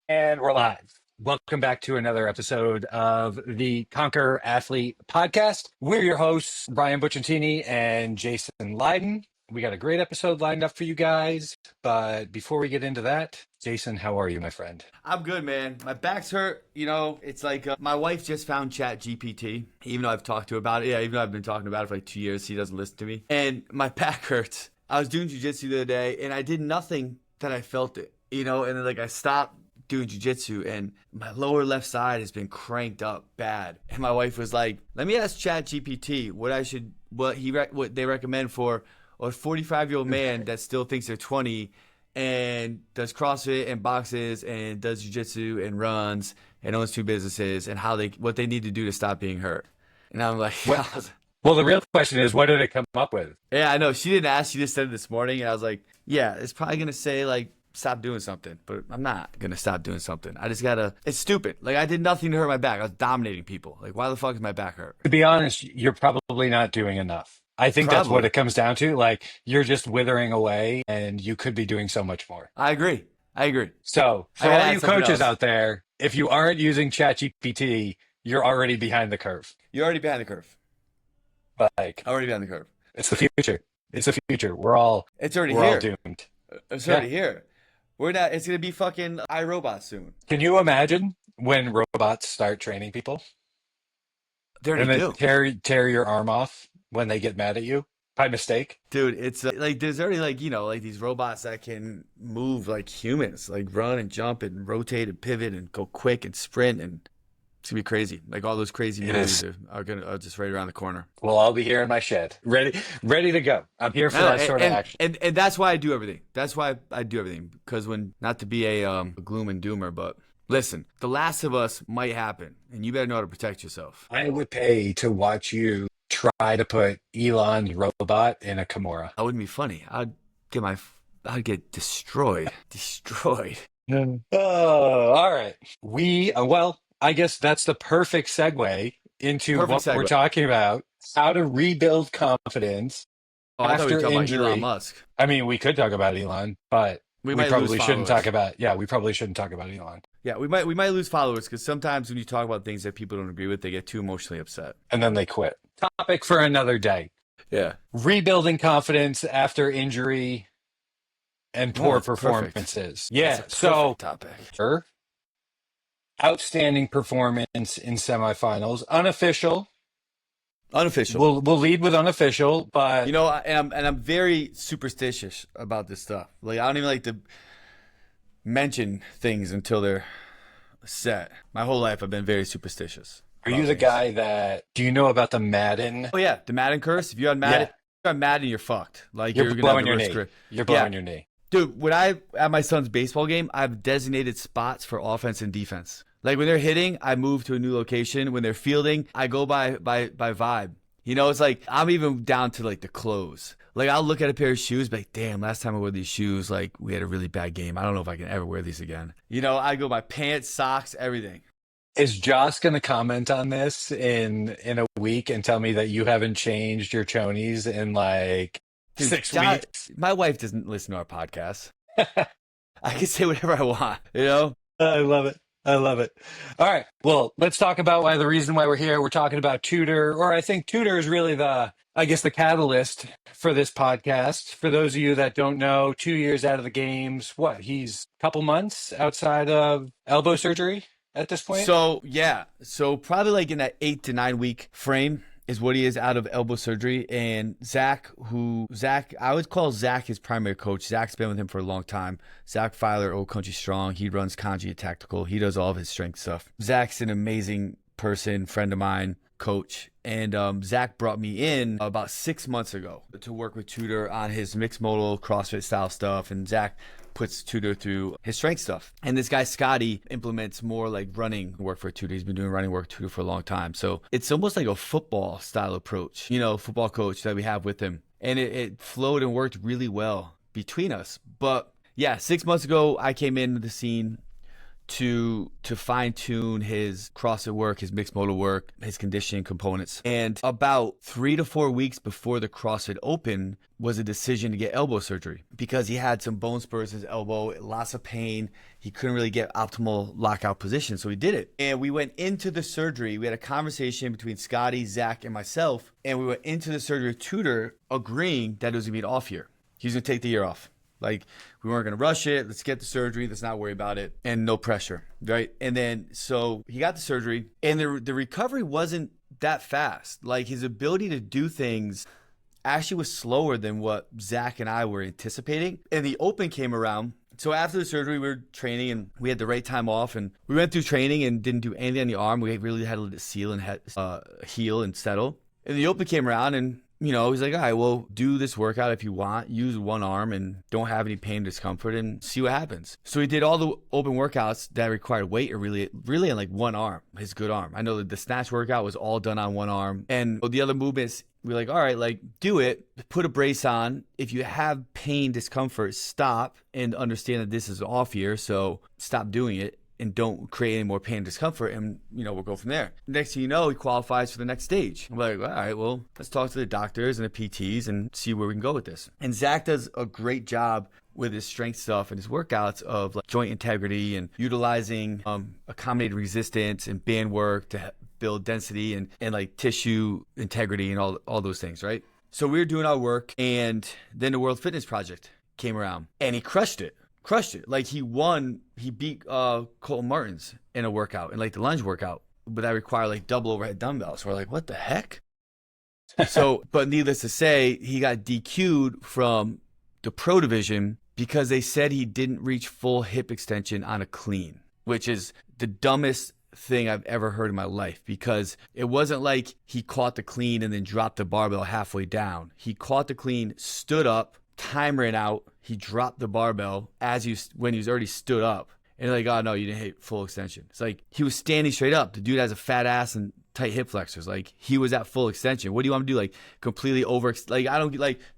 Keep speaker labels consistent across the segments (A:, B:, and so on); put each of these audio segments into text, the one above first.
A: And we're live. Welcome back to another episode of the Conqueror Athlete podcast. We're your hosts, Brian Bucciantini and Jason Leydon. We got a great episode lined up for you guys. But before we get into that, Jason, how are you, my friend?
B: I'm good, man. My back's hurt. It's like my wife just found Chat GPT, even though I've talked to her about it. Yeah, even though I've been talking about it for like 2 years, he doesn't listen to me. And my back hurts. I was doing jujitsu the other day, and I did nothing that I felt it, and then I stopped doing jujitsu, and my lower left side has been cranked up bad. And my wife was like, "Let me ask Chat GPT what they recommend for a 45-year-old man that still thinks they're 20 and does CrossFit and boxes and does jiu-jitsu and runs and owns two businesses, and what they need to do to stop being hurt." And I'm like,
A: Well, the real question is, what did it come up with?
B: yeah, I know. She didn't ask. She just said it this morning. And I was like, yeah, it's probably going to say stop doing something, but I'm not going to stop doing something. I just got to, it's stupid. I did nothing to hurt my back. I was dominating people. Why the fuck is my back hurt?
A: To be honest, you're probably not doing enough. I think that's what
B: Probably.
A: it comes down to. You're just withering away and you could be doing so much more.
B: I agree.
A: So,
B: I
A: for
B: gotta
A: all
B: add
A: you
B: something
A: coaches
B: else.
A: out there, if you aren't using ChatGPT, you're already behind the curve.
B: You're already behind the curve. Already behind the curve.
A: It's the future. It's the future.
B: It's already
A: We're all
B: here.
A: doomed.
B: It's
A: Yeah.
B: already here. We're not, it's going to be fucking iRobot soon.
A: Can you imagine when robots start training people
B: They
A: and
B: already
A: then
B: do.
A: tear your arm off when they get mad at you by mistake?
B: Dude, it's there's already these robots that can move like humans, run and jump and rotate and pivot and go quick and sprint, and it's gonna be crazy. All those crazy
A: It
B: moves
A: is.
B: are just right around the corner.
A: We'll all be here in my shed, ready to go. I'm here for
B: No,
A: that sort of action.
B: and that's why I do everything. That's why I do everything, because when, not to be a gloom and doomer, but listen, The Last of Us might happen, and you better know how to protect yourself.
A: I would pay to watch you try to put Elon's robot in a Kimura.
B: That wouldn't be funny. I'd get destroyed. Destroyed.
A: Oh, all right. Well, I guess that's the perfect segue into
B: Perfect
A: what we're
B: segue.
A: talking about, how to rebuild confidence
B: Oh, I thought we were
A: after
B: talking about Elon
A: injury.
B: Musk.
A: I mean, we could talk about Elon, but
B: We might lose followers.
A: we probably shouldn't talk about Elon.
B: Yeah, we might lose followers because sometimes when you talk about things that people don't agree with, they get too emotionally upset.
A: And then they quit. Topic for another day.
B: Yeah.
A: Rebuilding confidence after injury and
B: Oh,
A: poor
B: that's perfect.
A: performances.
B: That's
A: Yeah.
B: a
A: So,
B: perfect topic.
A: outstanding performance in semifinals. Unofficial.
B: Unofficial.
A: We'll lead with unofficial, but
B: And I'm very superstitious about this stuff. I don't even like to mention things until they're set. My whole life I've been very superstitious
A: are
B: about
A: you the
B: things.
A: guy that do you know about the Madden?
B: Oh yeah, the Madden curse. If you're on Madden,
A: Yeah.
B: you're on Madden, you're fucked.
A: You're
B: You're gonna have
A: blowing
B: the
A: your
B: worst
A: knee.
B: career.
A: You're
B: Yeah.
A: blowing your knee.
B: Dude, when I at my son's baseball game, I have designated spots for offense and defense. When they're hitting, I move to a new location. When they're fielding, I go by vibe. It's I'm even down to the clothes. I'll look at a pair of shoes, be like, damn, last time I wore these shoes, we had a really bad game. I don't know if I can ever wear these again. I go by pants, socks, everything.
A: Is Joss going to comment on this in a week and tell me that you haven't changed your chonies in
B: Dude,
A: 6 weeks?
B: my wife doesn't listen to our podcast. I can say whatever I want.
A: I love it. I love it. All right. Well, let's talk about the reason why we're here. We're talking about Tudor, or I think Tudor is really the catalyst for this podcast. For those of you that don't know, 2 years out of the games, he's a couple months outside of elbow surgery at this point?
B: So yeah, so probably in that 8 to 9 week frame is what he is out of elbow surgery. And Zach, I would call Zach his primary coach. Zach's been with him for a long time. Zach Filer, Old Country Strong. He runs Kanji at Tactical. He does all of his strength stuff. Zach's an amazing person, friend of mine, coach. And Zach brought me in about 6 months ago to work with Tudor on his mixed modal CrossFit style stuff. And Zach puts Tudor through his strength stuff. And this guy, Scotty, implements more running work for Tudor. He's been doing running work for Tudor for a long time. So it's almost like a football style approach, football coach that we have with him. And it flowed and worked really well between us. But yeah, 6 months ago, I came into the scene. to fine tune his CrossFit work, his mixed modal work, his conditioning components. And about 3 to 4 weeks before the CrossFit Open was a decision to get elbow surgery because he had some bone spurs in his elbow, lots of pain. He couldn't really get optimal lockout position, so he did it. And we went into the surgery. We had a conversation between Scotty, Zach, and myself, and we went into the surgery with Tudor agreeing that it was gonna be an off year. He was gonna take the year off. Like, we weren't going to rush it. Let's get the surgery. Let's not worry about it. And no pressure, right? And then, so he got the surgery, and the recovery wasn't that fast. Like, his ability to do things actually was slower than what Zach and I were anticipating. And the Open came around. So after the surgery, we were training, and we had the right time off. And we went through training and didn't do anything on the arm. We really had to let it seal and heal and settle. And the Open came around, and he's like, all right, well, do this workout if you want. Use one arm and don't have any pain, discomfort, and see what happens. So he did all the Open workouts that required weight, or really on like one arm, his good arm. I know that the snatch workout was all done on one arm. And the other movements, we're like, all right, like, do it. Put a brace on. If you have pain, discomfort, stop and understand that this is an off year. So stop doing it and don't create any more pain and discomfort, and we'll go from there. Next thing you know, he qualifies for the next stage. I'm like, all right, well, let's talk to the doctors and the PTs and see where we can go with this. And Zach does a great job with his strength stuff and his workouts of like joint integrity and utilizing accommodated resistance and band work to build density and like tissue integrity and all those things, right? So we were doing our work, and then the World Fitness Project came around, and he crushed it. Like, he beat Colton Martins in a workout, in like the lunge workout, but that required like double overhead dumbbells. So we're like, what the heck? So, but needless to say, he got DQ'd from the pro division because they said he didn't reach full hip extension on a clean, which is the dumbest thing I've ever heard in my life, because it wasn't like he caught the clean and then dropped the barbell halfway down. He caught the clean, stood up, time ran out, he dropped the barbell when he was already stood up. And they're like, oh no, you didn't hit full extension. It's like, he was standing straight up. The dude has a fat ass and tight hip flexors. Like, he was at full extension. What do you want to do? Like, completely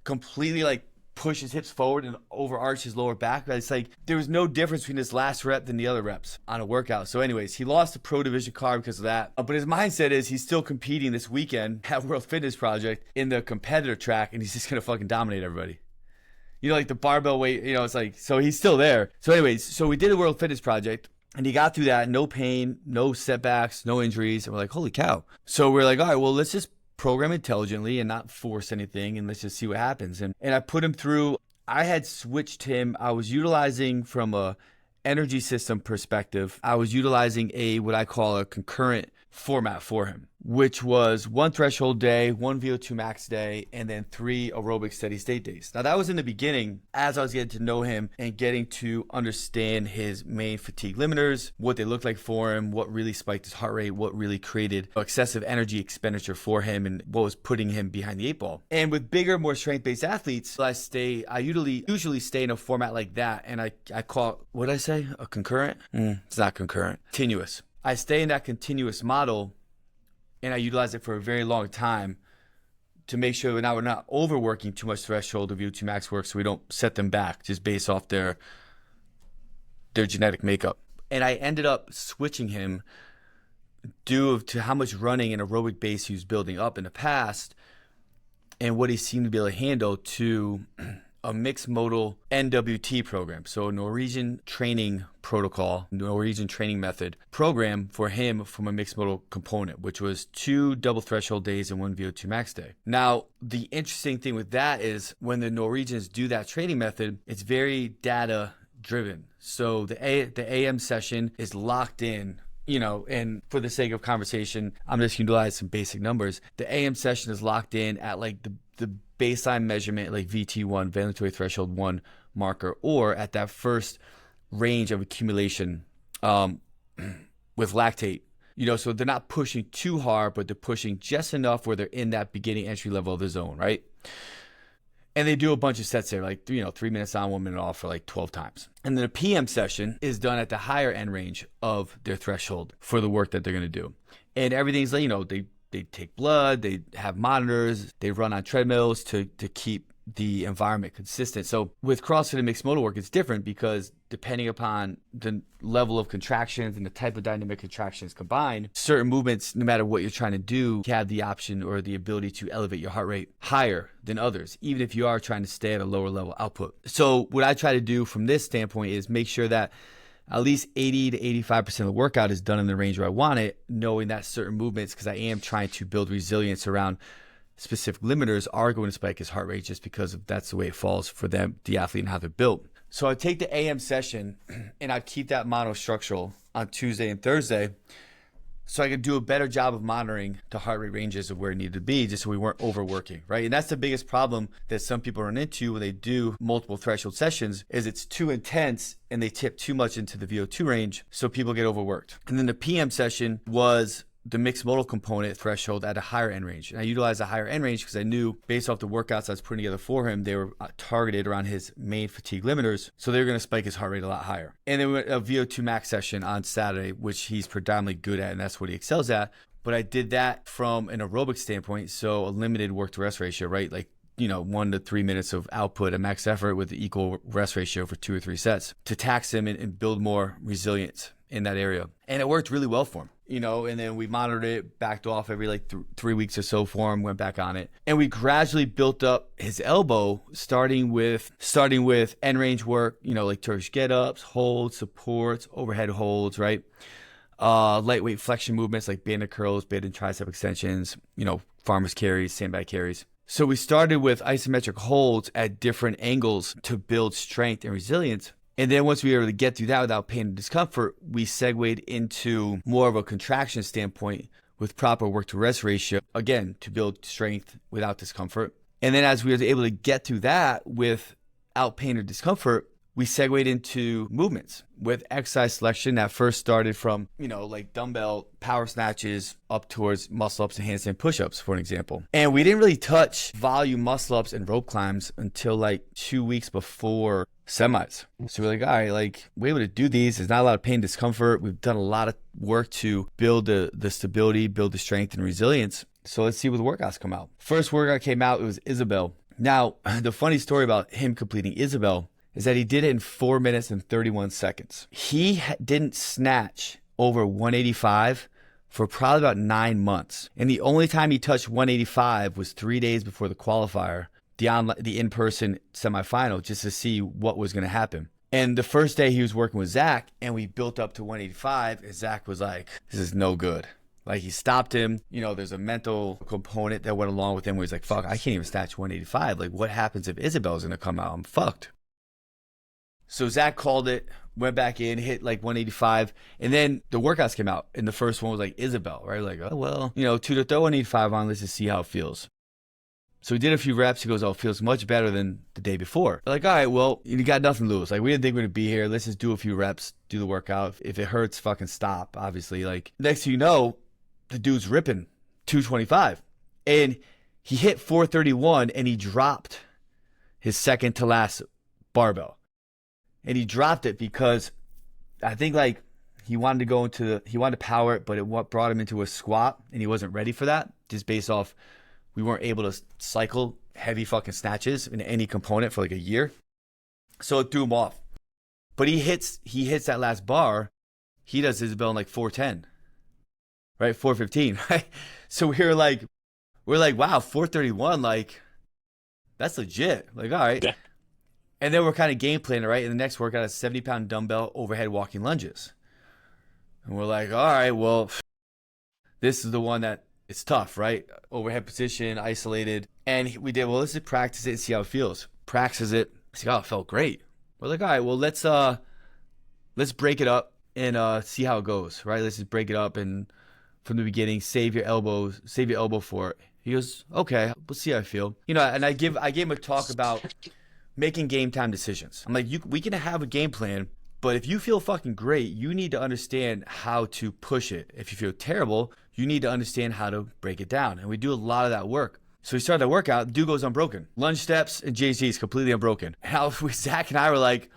B: completely push his hips forward and overarch his lower back. It's like, there was no difference between this last rep than the other reps on a workout. So anyways, he lost the pro division card because of that. But his mindset is he's still competing this weekend at World Fitness Project in the competitor track, and he's just going to fucking dominate everybody. Like the barbell weight, it's like, so he's still there. So anyways, so we did a World Fitness Project, and he got through that, no pain, no setbacks, no injuries. And we're like, holy cow. So we're like, all right, well, let's just program intelligently and not force anything, and let's just see what happens. And I put him through, I had switched him. I was utilizing, from a energy system perspective, I was utilizing what I call a concurrent format for him, which was 1 threshold day, 1 VO2 max day, and then 3 aerobic steady state days. Now, that was in the beginning, as I was getting to know him and getting to understand his main fatigue limiters, what they looked like for him, what really spiked his heart rate, what really created excessive energy expenditure for him, and what was putting him behind the 8 ball. And with bigger, more strength-based athletes, I usually stay in a format like that, and I call, what did I say? A concurrent? It's not concurrent. Continuous. I stay in that continuous model, and I utilize it for a very long time to make sure we're not overworking too much threshold of VO2 max work, so we don't set them back just based off their genetic makeup. And I ended up switching him due to how much running and aerobic base he was building up in the past and what he seemed to be able to handle, to a mixed modal NWT program. So a Norwegian training protocol, Norwegian training method program for him from a mixed modal component, which was 2 double threshold days and 1 VO2 max day. Now, the interesting thing with that is when the Norwegians do that training method, it's very data driven. So the AM session is locked in, and for the sake of conversation, I'm just utilize some basic numbers. The AM session is locked in at like the baseline measurement, like VT1, ventilatory threshold 1 marker, or at that first range of accumulation with lactate. So they're not pushing too hard, but they're pushing just enough where they're in that beginning entry level of the zone, right? And they do a bunch of sets there, like 3 minutes on, 1 minute off for like 12 times. And then the PM session is done at the higher end range of their threshold for the work that they're going to do. And everything's like, they take blood, they have monitors, they run on treadmills to keep the environment consistent. So with CrossFit and mixed modal work, it's different because depending upon the level of contractions and the type of dynamic contractions combined, certain movements, no matter what you're trying to do, have the option or the ability to elevate your heart rate higher than others, even if you are trying to stay at a lower level output. So what I try to do from this standpoint is make sure that at least 80 to 85% of the workout is done in the range where I want it, knowing that certain movements, because I am trying to build resilience around specific limiters, are going to spike his heart rate just because that's the way it falls for them, the athlete, and how they're built. So I take the AM session and I keep that monostructural on Tuesday and Thursday so I could do a better job of monitoring the heart rate ranges of where it needed to be, just so we weren't overworking, right? And that's the biggest problem that some people run into when they do multiple threshold sessions, is it's too intense and they tip too much into the VO2 range, so people get overworked. And then the PM session was the mixed modal component threshold at a higher end range. And I utilized a higher end range because I knew based off the workouts I was putting together for him, they were targeted around his main fatigue limiters. So they were going to spike his heart rate a lot higher. And then we went a VO2 max session on Saturday, which he's predominantly good at, and that's what he excels at. But I did that from an aerobic standpoint. So a limited work to rest ratio, right? Like, 1 to 3 minutes of output at max effort with the equal rest ratio for 2 or 3 sets to tax him and build more resilience in that area. And it worked really well for him. And then we monitored it, backed off every 3 weeks or so for him, went back on it. And we gradually built up his elbow, starting with end range work, like Turkish get-ups, holds, supports, overhead holds, right? Lightweight flexion movements like banded curls, banded tricep extensions, farmer's carries, sandbag carries. So we started with isometric holds at different angles to build strength and resilience. And then once we were able to get through that without pain and discomfort, we segued into more of a contraction standpoint with proper work to rest ratio, again, to build strength without discomfort. And then as we were able to get through that without pain or discomfort, we segued into movements with exercise selection that first started from, like dumbbell power snatches up towards muscle ups and handstand push-ups, for an example. And we didn't really touch volume muscle ups and rope climbs until 2 weeks before semis. So we're all right, we're able to do these. There's not a lot of pain, discomfort. We've done a lot of work to build the stability, build the strength and resilience. So let's see what the workouts come out. First workout came out, it was Isabel. Now, the funny story about him completing Isabel is that he did it in 4 minutes and 31 seconds. He didn't snatch over 185 for probably about 9 months. And the only time he touched 185 was 3 days before the qualifier, the in-person semifinal, just to see what was going to happen. And the first day he was working with Zach, and we built up to 185, and Zach was like, this is no good. He stopped him. There's a mental component that went along with him where he's like, fuck, I can't even snatch 185. What happens if Isabel's going to come out? I'm fucked. So Zach called it, went back in, hit 185, and then the workouts came out, and the first one was Isabel, right? Oh, well, Tudor, throw 185 on, let's just see how it feels. So we did a few reps. He goes, oh, it feels much better than the day before. All right, well, you got nothing to lose. We didn't think we were going to be here. Let's just do a few reps, do the workout. If it hurts, fucking stop, obviously. Next thing you know, the dude's ripping 225. And he hit 431, and he dropped his second to last barbell. And he dropped it because I think he wanted to power it, but it brought him into a squat, and he wasn't ready for that, just based off we weren't able to cycle heavy fucking snatches in any component for a year. So it threw him off. But he hits that last bar, he does Isabel in 410, right? 415, right? So we're like, wow, 431, that's legit. All right. Yeah. And then we're kind of game planning, right? And the next workout is 70-pound dumbbell overhead walking lunges. And we're like, all right, well, this is the one that it's tough, right? Overhead position, isolated. And we did, well, let's just practice it and see how it feels. Practice it. See, oh, it felt great. We're like, all right, well, let's break it up and see how it goes, right? Let's just break it up and from the beginning, save your elbow for it. He goes, okay, we'll see how I feel. And I gave him a talk about making game time decisions. I'm like, we can have a game plan, but if you feel fucking great, you need to understand how to push it. If you feel terrible, you need to understand how to break it down. And we do a lot of that work. So we started that workout, the dude goes unbroken. Lunge steps and JCs completely unbroken. How Zach and I were like,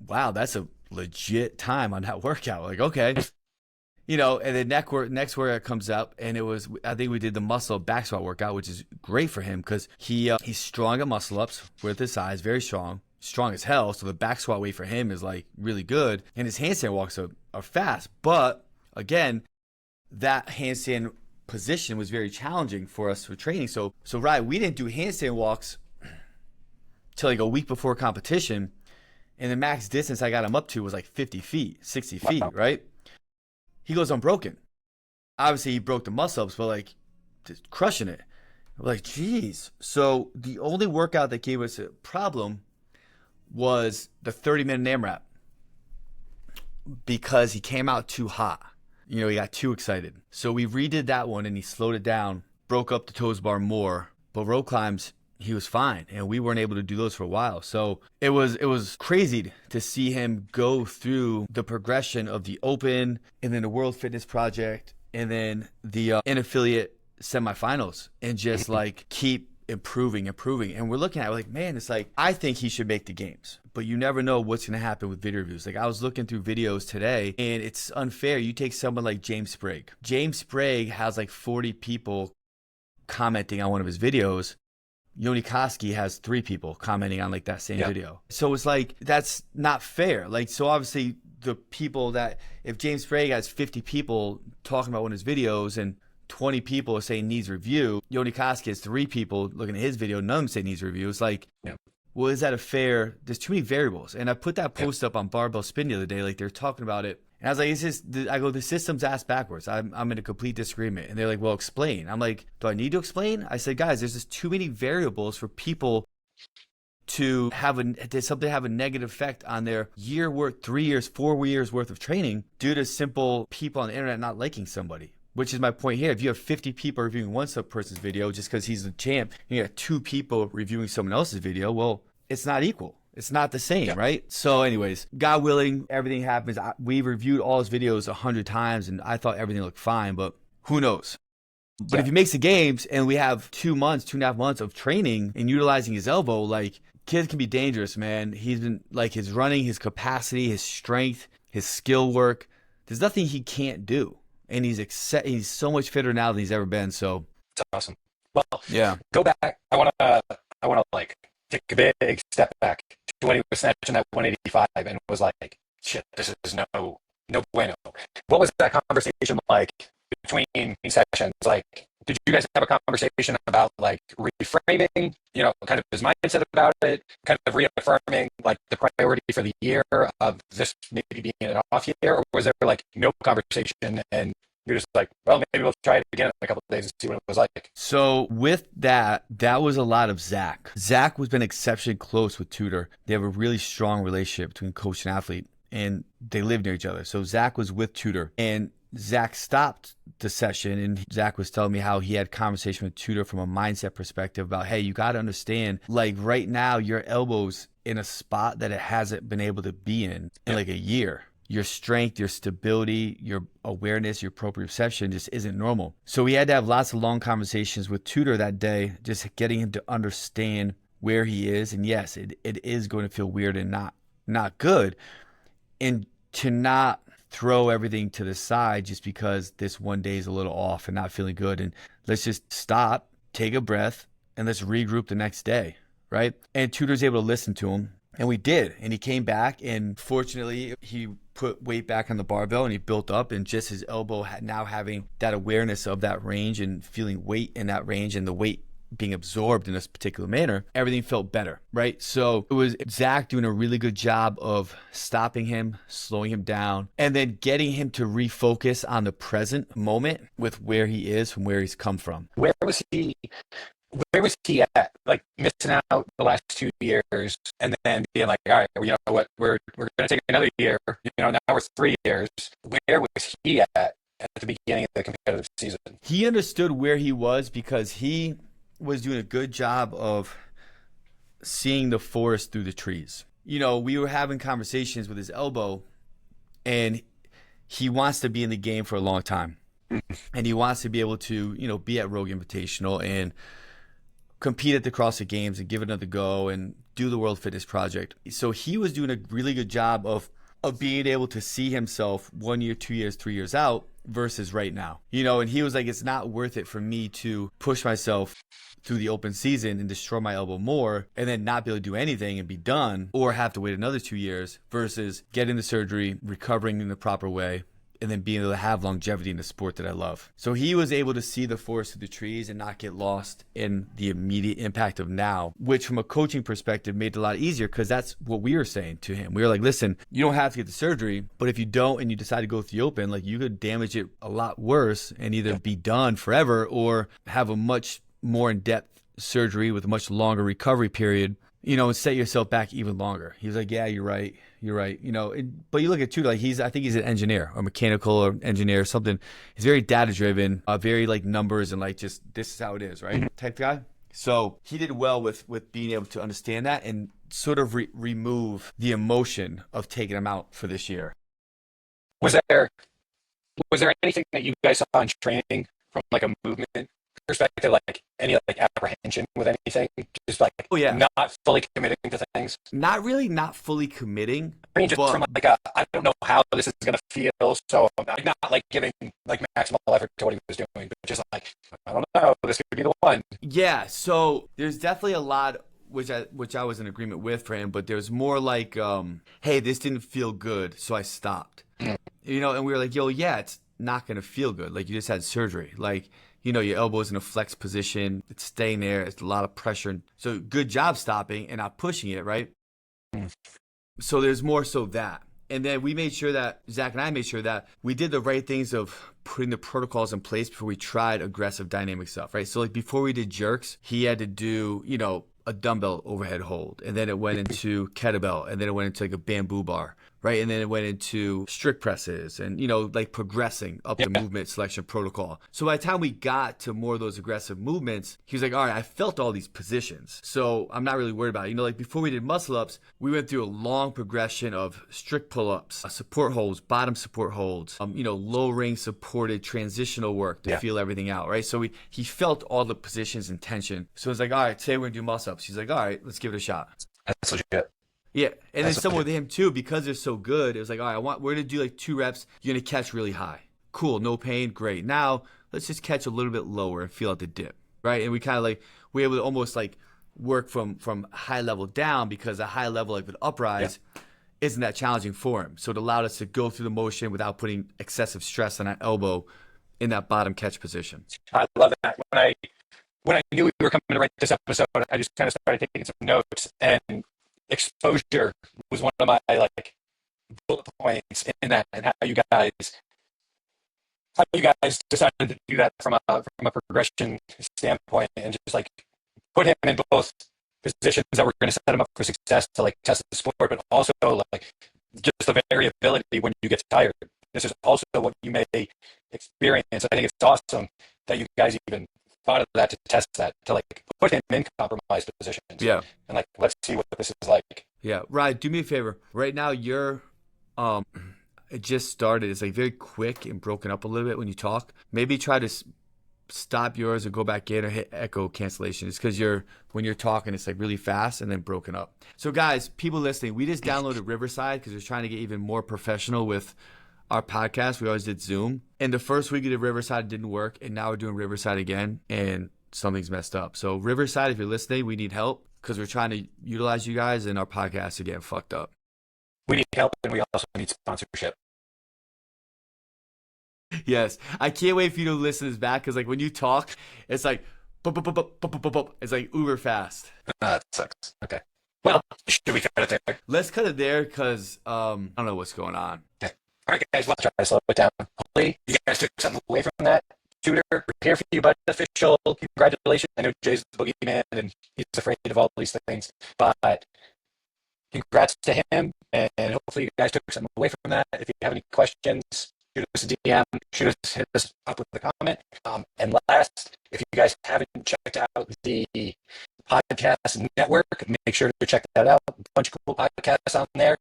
B: wow, that's a legit time on that workout. Okay. And the next workout comes up, and I think we did the muscle back squat workout, which is great for him because he's strong at muscle ups with his size, very strong as hell. So the back squat weight for him is like really good, and his handstand walks are fast. But again, that handstand position was very challenging for us for training. So right, we didn't do handstand walks till like a week before competition, and the max distance I got him up to was like 50 feet, 60 feet,
A: Wow.
B: right? He goes unbroken. Obviously, he broke the muscle-ups, but like just crushing it. We're like, geez. So the only workout that gave us a problem was the 30-minute AMRAP because he came out too hot. He got too excited. So we redid that one, and he slowed it down, broke up the toes bar more. But rope climbs, he was fine, and we weren't able to do those for a while. So it was crazy to see him go through the progression of the Open, and then the World Fitness Project, and then the in-affiliate semifinals, and just like keep improving. And we're looking at it, we're like, man, it's like, I think he should make the games, but you never know what's going to happen with video reviews. Like, I was looking through videos today, and it's unfair. You take someone like James Sprague. James Sprague has like 40 people commenting on one of his videos. Yoni Koski has 3 people commenting on like that same video. So it's like, that's not fair. Like, so obviously the people that, if James Sprague has 50 people talking about one of his videos and 20 people are saying needs review, Yoni Koski has 3 people looking at his video, none of them say needs review. It's like, well, is that a fair? There's too many variables. And I put that post up on Barbell Spin the other day, like they're talking about it. And I was like, it's just, I go, the system's ass backwards. I'm in a complete disagreement. And they're like, well, explain. I'm like, do I need to explain? I said, guys, there's just too many variables for people to have something have a negative effect on their year worth, 3 years, 4 years worth of training due to simple people on the internet not liking somebody. Which is my point here. If you have 50 people reviewing one person's video just because he's the champ, and you got 2 people reviewing someone else's video, well, it's not equal. It's not the same, right? So anyways, God willing, everything happens. We reviewed all his videos 100 times, and I thought everything looked fine, but who knows? But if he makes the games and we have 2.5 months of training and utilizing his elbow, like, kid can be dangerous, man. He's been, like, his running, his capacity, his strength, his skill work. There's nothing he can't do. And he's so much fitter now than he's ever been. So
A: It's awesome. Well, go back. I want to like take a big step back to when he was snatching that 185 and was like, shit, this is no bueno. What was that conversation like between these sessions? Like, did you guys have a conversation about like reframing, kind of his mindset about it, kind of reaffirming like the priority for the year of this maybe being an off year, or was there like no conversation and you're just like, well, maybe we'll try it again in a couple of days and see what it was like?
B: So with that was a lot of Zach. Zach has been exceptionally close with Tudor. They have a really strong relationship between coach and athlete, and they live near each other. So Zach was with Tudor, and Zach stopped the session, and Zach was telling me how he had conversation with Tudor from a mindset perspective about, hey, you got to understand, like, right now your elbow's in a spot that it hasn't been able to be in like a year. Your strength, your stability, your awareness, your proprioception just isn't normal. So we had to have lots of long conversations with Tudor that day, just getting him to understand where he is. And yes, it is going to feel weird and not good. And to not throw everything to the side just because this one day is a little off and not feeling good. And let's just stop, take a breath, and let's regroup the next day, right? And Tudor's able to listen to him. And we did. And he came back, and fortunately, he put weight back on the barbell and he built up, and just his elbow now having that awareness of that range and feeling weight in that range and the weight being absorbed in this particular manner, everything felt better, right? So it was Zach doing a really good job of stopping him, slowing him down, and then getting him to refocus on the present moment with where he is from where he's come from.
A: Where was he at? Like, missing out the last 2 years and then being like, all right, you know what, we're going to take another year. Now we're 3 years. Where was he at the beginning of the competitive season?
B: He understood where he was because he was doing a good job of seeing the forest through the trees. We were having conversations with his elbow, and he wants to be in the game for a long time. And he wants to be able to, be at Rogue Invitational and compete at the CrossFit Games and give it another go and do the World Fitness Project. So he was doing a really good job of of being able to see himself 1 year, 2 years, 3 years out versus right now. And he was like, it's not worth it for me to push myself through the open season and destroy my elbow more and then not be able to do anything and be done, or have to wait another 2 years versus getting the surgery, recovering in the proper way, and then being able to have longevity in the sport that I love. So he was able to see the forest through the trees and not get lost in the immediate impact of now, which from a coaching perspective made it a lot easier, because that's what we were saying to him. We were like, listen, you don't have to get the surgery, but if you don't and you decide to go with the open, like, you could damage it a lot worse and either be done forever or have a much more in-depth surgery with a much longer recovery period, and set yourself back even longer. He was like, yeah, you're right. But you look at Tudor, like, I think he's an engineer or mechanical or engineer or something. He's very data driven, very like numbers and like, just this is how it is, right? Type guy. So he did well with being able to understand that and sort of remove the emotion of taking him out for this year.
A: Was there anything that you guys saw in training from like a movement perspective, like any like apprehension with anything, just like not fully committing to things?
B: Not fully committing.
A: I mean, just from like I don't know how this is gonna feel, so I'm not like giving like maximal effort to what he was doing, but just like, I don't know, this could be the one.
B: Yeah, so there's definitely a lot which I was in agreement with for him, but there's more like, hey, this didn't feel good, so I stopped. And we were like, yo, yeah, it's not gonna feel good. Like, you just had surgery. Like, your elbow's in a flex position. It's staying there. It's a lot of pressure. So good job stopping and not pushing it, right? So there's more so that. And then we made sure that, Zach and I made sure that we did the right things of putting the protocols in place before we tried aggressive dynamic stuff, right? So like before we did jerks, he had to do, a dumbbell overhead hold. And then it went into kettlebell. And then it went into like a bamboo bar, right? And then it went into strict presses and, like progressing up the movement selection protocol. So by the time we got to more of those aggressive movements, he was like, all right, I felt all these positions, so I'm not really worried about it. Like before we did muscle ups, we went through a long progression of strict pull-ups, support holds, bottom support holds, low ring supported transitional work to feel everything out, right? So he felt all the positions and tension. So it's like, all right, today we're gonna do muscle ups. He's like, all right, let's give it a shot.
A: That's legit.
B: Yeah, and then someone with him too, because they're so good, it was like, all right, we're going to do like 2 reps. You're going to catch really high. Cool, no pain, great. Now, let's just catch a little bit lower and feel out the dip, right? And we kind of like, we're able to almost like work from high level down, because a high level like with uprise isn't that challenging for him. So it allowed us to go through the motion without putting excessive stress on that elbow in that bottom catch position.
A: I love that. When I knew we were coming to write this episode, I just kind of started taking some notes, and exposure was one of my like bullet points in that, and how you guys decided to do that from a progression standpoint, and just like put him in both positions that were going to set him up for success to like test the sport, but also like just the variability when you get tired. This is also what you may experience. I think it's awesome that you guys even thought of that, to test that, to like put him in compromised positions.
B: Yeah.
A: And like, let's see what this is like.
B: Yeah. Ryan, do me a favor. Right now, you're, it just started. It's like very quick and broken up a little bit when you talk. Maybe try to stop yours or go back in or hit echo cancellation. It's because when you're talking, it's like really fast and then broken up. So guys, people listening, we just downloaded Riverside because we're trying to get even more professional with our podcast. We always did Zoom. And the first week we did Riverside, didn't work. And now we're doing Riverside again, and something's messed up. So Riverside, if you're listening, we need help, because we're trying to utilize you guys, and our podcast are getting fucked up.
A: We need help, and we also need sponsorship.
B: Yes. I can't wait for you to listen to this back, because like when you talk, it's like, it's like uber fast.
A: That sucks. Okay. Well, should we cut it there?
B: Let's cut it there, because I don't know what's going on.
A: Okay. All right, guys, let's try to slow it down. Hopefully, you guys took something away from that. Tudor, we're here for you, but official. Congratulations. I know Jay's the boogeyman, and he's afraid of all these things, but congrats to him, and hopefully you guys took something away from that. If you have any questions, shoot us a DM, hit us up with a comment. And last, if you guys haven't checked out the podcast network, make sure to check that out. A bunch of cool podcasts on there.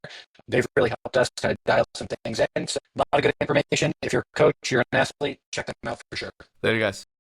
A: They've really helped us kind of dial some things in. So a lot of good information. If you're a coach, you're an athlete, check them out for sure.
B: Later, guys.